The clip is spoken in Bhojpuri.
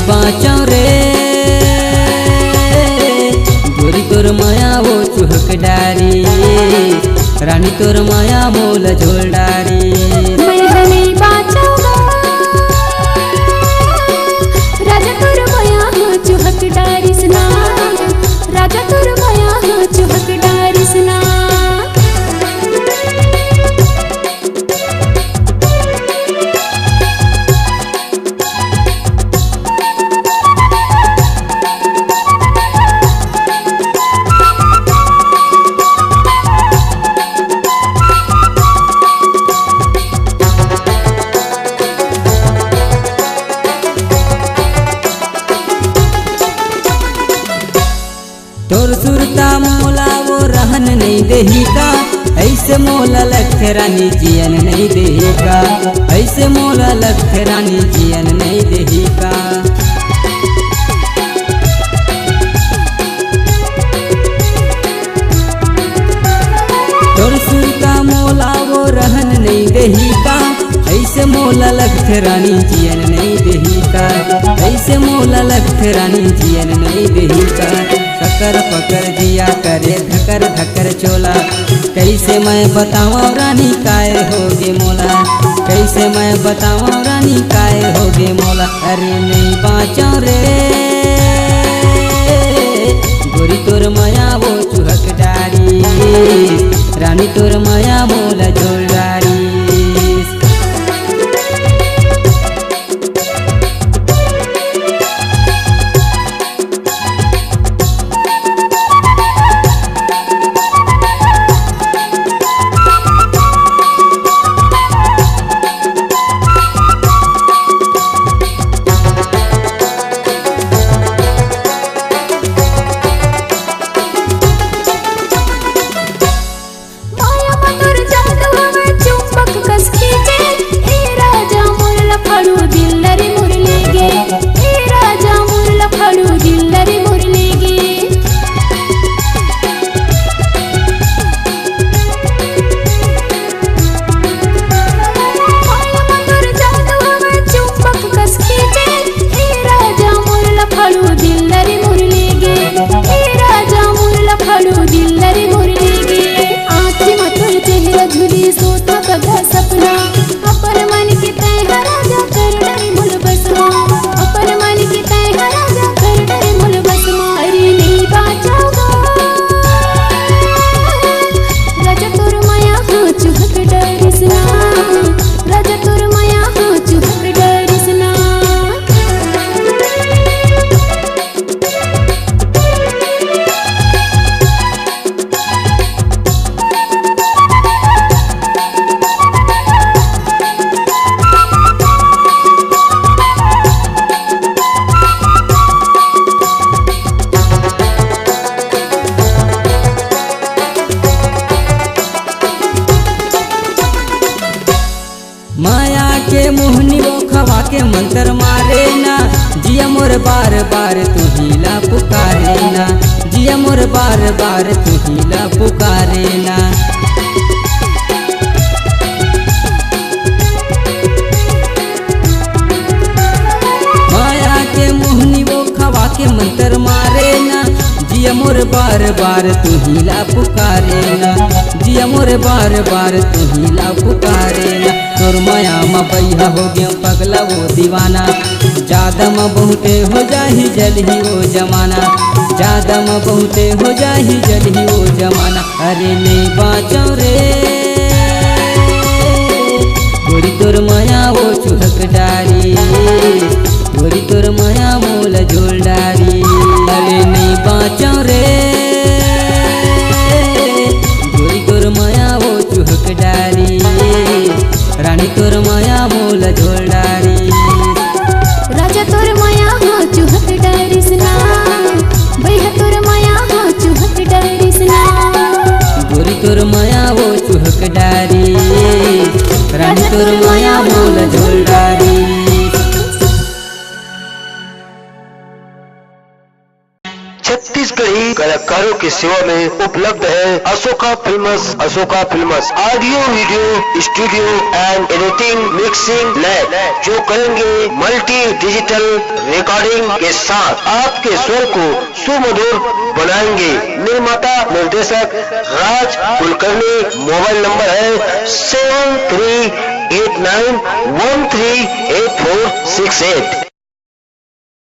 बाँचौ रे गोरी तोर माया वो चुहक डारी रानी तोर माया मोल झोल डारी मैं नहीं बाँचूंगा राजा तोर माया हो चुहक डारी सुना राजा तोर माया हो चुहक डारी सुना तोर सुरता मोला वो रहन नहीं देही का ऐसे मोला लख रानी जियन नहीं देही का ऐसे मोला लख रानी जियन नहीं देही का तोर सुरता मोला वो रहन नहीं देही का ऐसे मोला लख रानी जियन नहीं देही का ऐसे मोला लख रानी जियन नहीं देही का धकर पकड़ दिया करे धकर धकर चोला कैसे मैं बताऊं रानी काहे होगे मोला कैसे मैं बताऊं रानी काहे होगे मोला अरे नहीं बाँचौ रे गोरी तोर माया वो चुहक डारी रानी तोर माया मोला झोल डारी सपना अपन मन की तय राजा कर डरे मुल बसमा अपन मन की तय राजा कर डरे मुल बसमा अरे नहीं बाँचूंगा राजा तोर माया हो चुहक डारी सुना राजा तोर माया हो चुहक डारी सुना माया के मोहनी वो खवा के मंत्र मारे ना जिया मोर बार बार तू हीला पुकारे ना जिया मोर बार बार तू हीला पुकारे ना माया के मोहनी वो खवा के मंत्र मारे ना जिया मोर बार बार तू हीला पुकारे ना जिया मोर बार बार तू हीला पुकारे ना तोर माया में बैहा हो गया पगला वो दीवाना ज्यादा में बहुते हो जाही जलही वो जमाना ज्यादा में बहुते हो जाही जलही वो जमाना अरे नहीं बाँचौ रे गोरी तोर माया वो चुहक डारी गोरी तोर माया मोल झोल डारी अरे नहीं बाँचौ रे गोरी तोर माया वो चुहक डारी रानी तोर माया मोल झोल डारी राजा तोर माया हो चुहक डारी सुना भैया तोर माया हो चुहक डारी सुना गोरी तोर माया वो चुहक डारी रानी तोर माया मोल झोल डारी छत्तीसगढ़ी कला की सेवा में उपलब्ध है Ashoka films audio video studio and editing mixing lab, जो करेंगे मल्टी डिजिटल रिकॉर्डिंग के साथ आपके स्वर को सुमधुर बनाएंगे। निर्माता निर्देशक राज कुलकर्णी। मोबाइल नंबर है 7389138468।